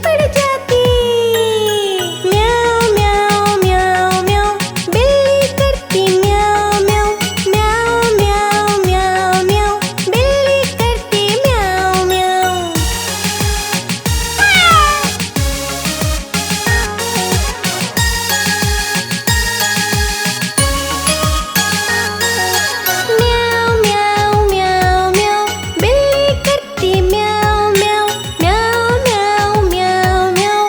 पड़ जाती। म्याऊं म्याऊं म्याऊं म्याऊं बिल्ली करती म्याऊं म्याऊं म्याऊं म्याऊं म्याऊं म्याऊं बिल्ली करती म्याऊं म्याऊं। म्याऊं म्याऊं म्याऊं म्याऊं बिल्ली करती म्याऊं म्याऊं म्याऊं म्याऊं म्याऊं म्याऊं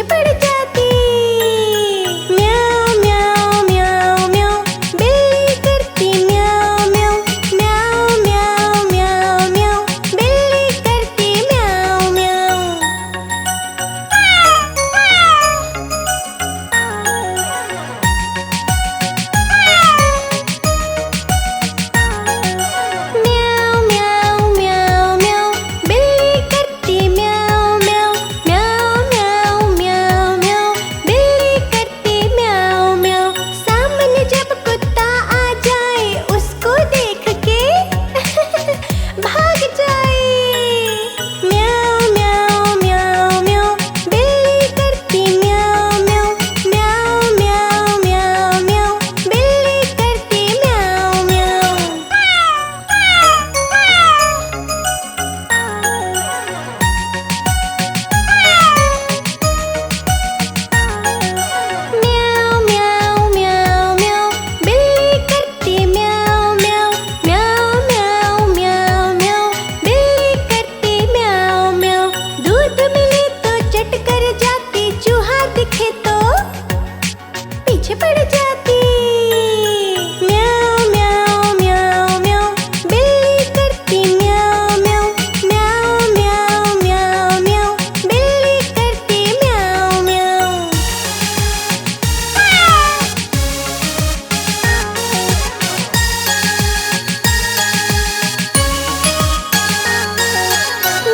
पड़ जाती। म्याऊं म्याऊं म्याऊं म्याऊं बिल्ली करती म्याऊं म्याऊं म्याऊं म्याऊं म्याऊं म्याऊं बिल्ली करती म्याऊं म्याऊं। म्याऊं म्याऊं म्याऊं म्याऊं बिल्ली करती म्याऊं म्याऊं म्याऊं म्याऊं म्याऊं म्याऊं बिल्ली करती म्याऊं म्याऊं। सामने जब कुत्ता आ जाए उसको देख के भाग जाए। म्याऊं म्याऊं म्याऊं म्याऊं बिल्ली करती म्याऊं म्याऊं म्याऊं म्याऊं म्याऊं म्याऊं बिल्ली करती म्याऊं म्याऊं। म्याऊं म्याऊं म्याऊं म्याऊं बिल्ली करती म्याऊं म्याऊं म्याऊं म्याऊं म्याऊं म्याऊं बिल्ली करती म्याऊं म्याऊं। दूध मिले तो चट कर जाती, चूहा दिखे तो पीछे पड़ जाती। म्याऊं म्याऊं म्याऊं म्याऊं बिल्ली करती म्याऊं म्याऊं म्याऊं म्याऊं म्याऊं म्याऊं बिल्ली करती म्याऊं म्याऊं।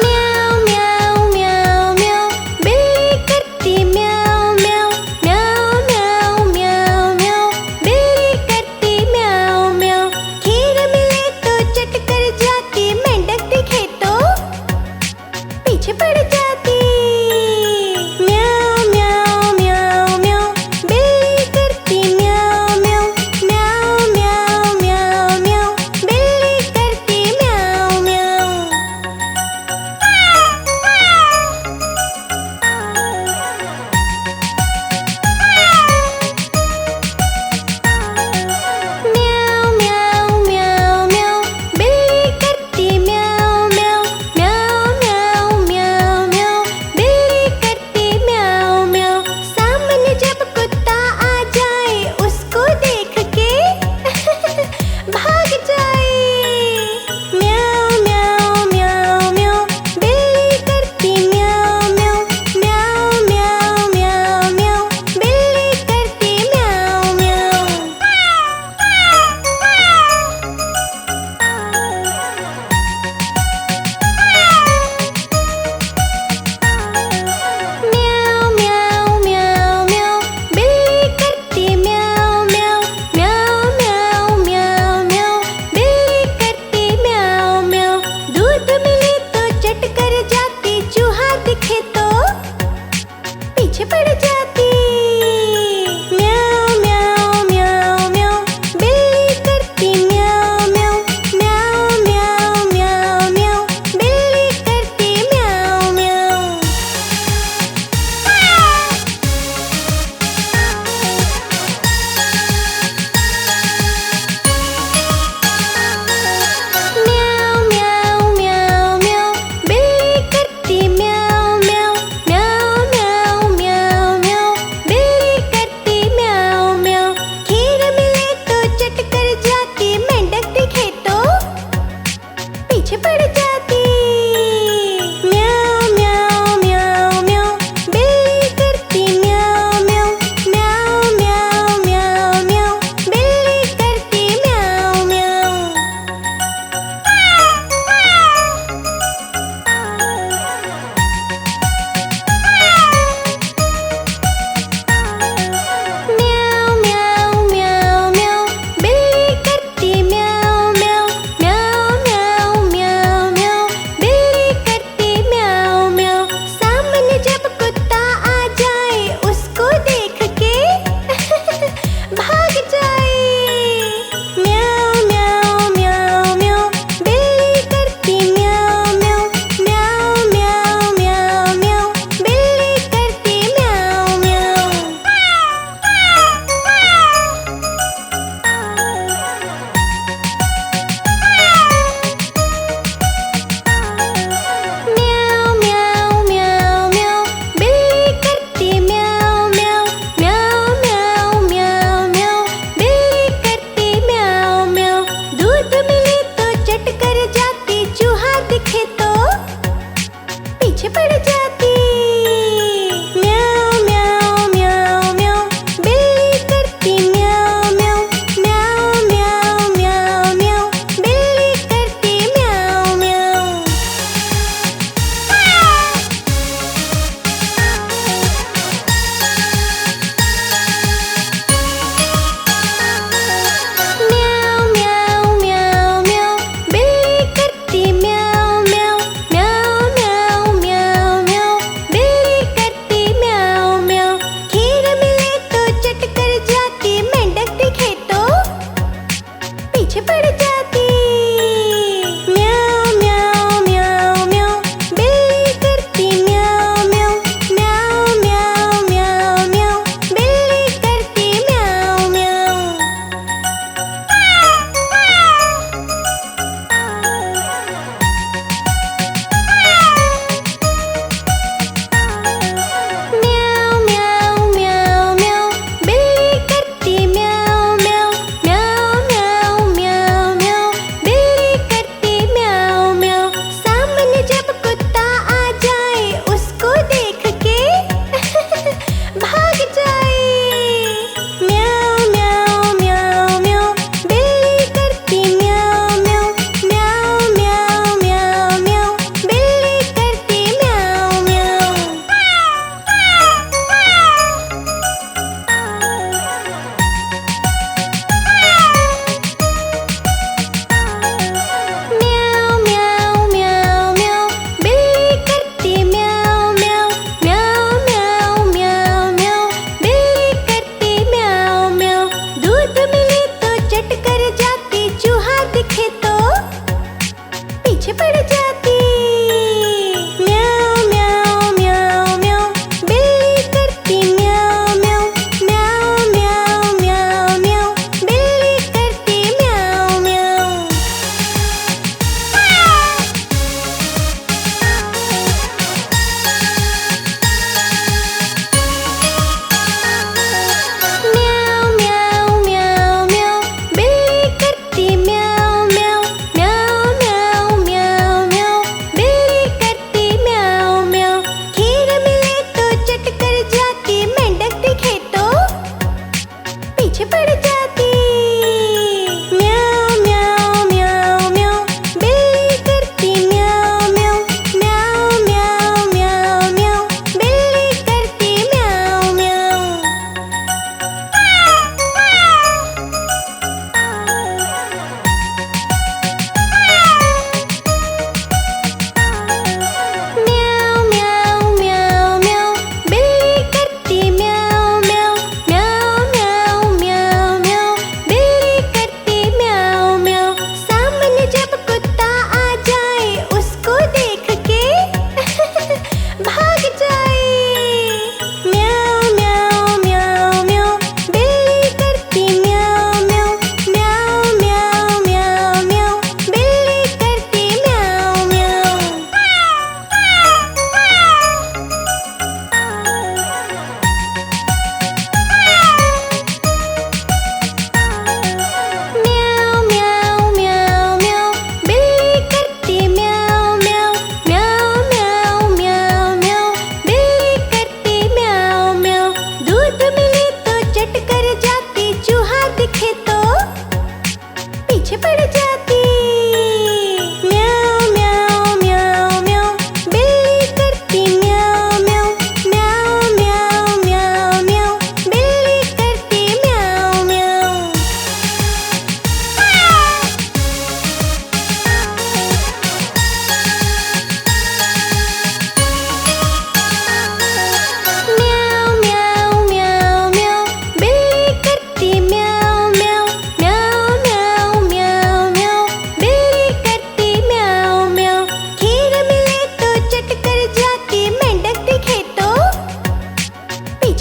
म्याऊं म्याऊं म्याऊं म्याऊं बिल्ली करती म्याऊं म्याऊं म्याऊं म्याऊं म्याऊं म्याऊं बिल्ली करती म्याऊं म्याऊं। खीर मिले तो चट कर जाती, मेंढक दिखे तो पीछे पड़ जाती। म्याऊं म्याऊं म्याऊं म्याऊं बिल्ली करती म्याऊं म्याऊं म्याऊं म्याऊं म्याऊं म्याऊं बिल्ली करती म्याऊं म्याऊं। म्याऊं म्याऊं म्याऊं म्याऊं बिल्ली करती म्याऊं म्याऊं म्याऊं म्याऊं म्याऊं म्याऊं बिल्ली करती म्याऊं म्याऊं। सामने जब कुत्ता आ जाए उसको देख के भाग जाए। म्याऊं म्याऊं म्याऊं म्याऊं बिल्ली करती म्याऊं म्याऊं म्याऊं म्याऊं म्याऊं म्याऊं बिल्ली करती म्याऊं म्याऊं। म्याऊं म्याऊं म्याऊं म्याऊं बिल्ली करती म्याऊं म्याऊं म्याऊं म्याऊं म्याऊं म्याऊं बिल्ली करती म्याऊं म्याऊं। दूध मिले तो चट कर जाती, चूहा दिखे तो पीछे पड़ जाती। म्याऊं म्याऊं म्याऊं म्याऊं बिल्ली करती म्याऊं म्याऊं म्याऊं म्याऊं म्याऊं म्याऊं बिल्ली करती म्याऊं म्याऊं। म्याऊं म्याऊं म्याऊं म्याऊं बिल्ली करती म्याऊं म्याऊं म्याऊं म्याऊं म्याऊं म्याऊं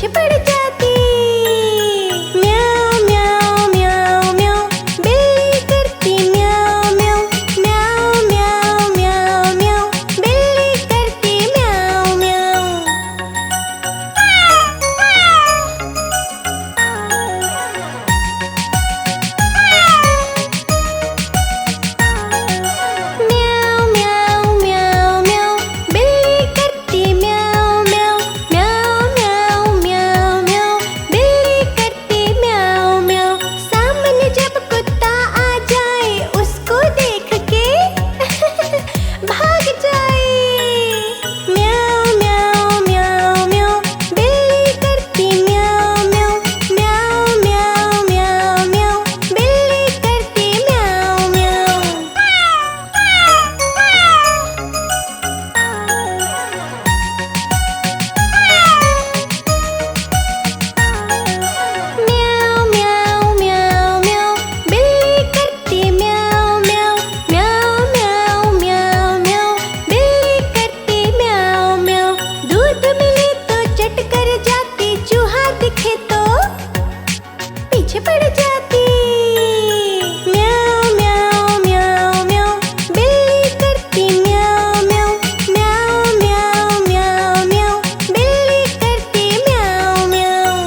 पीछे पड़ जाती। म्याऊं म्याऊं म्याऊं म्याऊं बिल्ली करती म्याऊं म्याऊं म्याऊं म्याऊं म्याऊं म्याऊं बिल्ली करती म्याऊं म्याऊं। म्याऊं म्याऊं म्याऊं म्याऊं बिल्ली करती म्याऊं म्याऊं म्याऊं म्याऊं म्याऊं म्याऊं बिल्ली करती म्याऊं म्याऊं। सामने जब कुत्ता आ जाए उसको देख के भाग जाए। म्याऊं म्याऊं म्याऊं म्याऊं बिल्ली करती म्याऊं म्याऊं म्याऊं म्याऊं म्याऊं म्याऊं बिल्ली करती म्याऊं म्याऊं। म्याऊं म्याऊं म्याऊं म्याऊं बिल्ली करती म्याऊं म्याऊं म्याऊं म्याऊं म्याऊं म्याऊं बिल्ली करती म्याऊं म्याऊं। दूध मिले तो चट कर जाती, चूहा दिखे तो पीछे पड़ जाती। म्याऊं म्याऊं म्याऊं म्याऊं बिल्ली करती म्याऊं म्याऊं म्याऊं म्याऊं म्याऊं म्याऊं बिल्ली करती म्याऊं म्याऊं।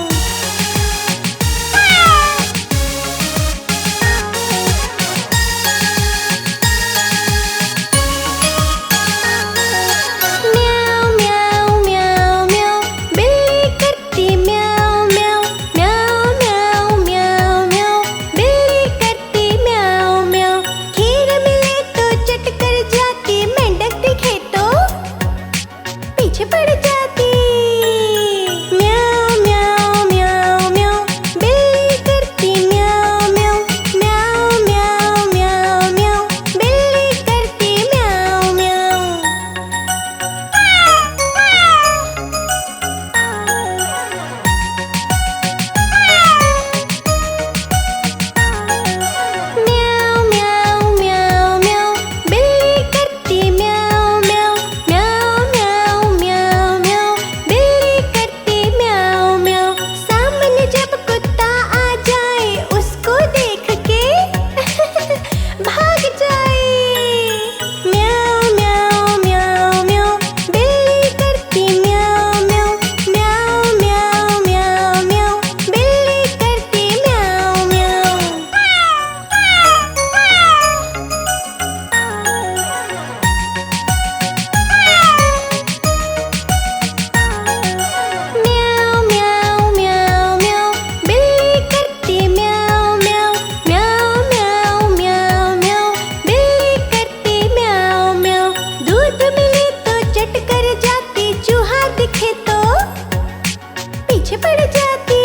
म्याऊं म्याऊं म्याऊं म्याऊं बिल्ली करती म्याऊं म्याऊं म्याऊं म्याऊं म्याऊं म्याऊं बिल्ली करती म्याऊं म्याऊं। खीर मिले तो चट कर जाती, मेंढक दिखे तो पीछे पड़ जाती। म्याऊं म्याऊं म्याऊं म्याऊं बिल्ली करती म्याऊं म्याऊं म्याऊं म्याऊं म्याऊं म्याऊं बिल्ली करती म्याऊं म्याऊं। म्याऊं म्याऊं म्याऊं म्याऊं बिल्ली करती म्याऊं म्याऊं म्याऊं म्याऊं म्याऊं म्याऊं बिल्ली करती म्याऊं म्याऊं। सामने जब कुत्ता आ जाए उसको देख के भाग जाए। म्याऊं म्याऊं म्याऊं म्याऊं बिल्ली करती म्याऊं म्याऊं म्याऊं म्याऊं म्याऊं म्याऊं बिल्ली करती म्याऊं म्याऊं। म्याऊं म्याऊं म्याऊं म्याऊं बिल्ली करती म्याऊं म्याऊं म्याऊं म्याऊं म्याऊं म्याऊं बिल्ली करती म्याऊं म्याऊं। दूध मिले तो चट कर जाती, चूहा दिखे तो पीछे पड़ जाती।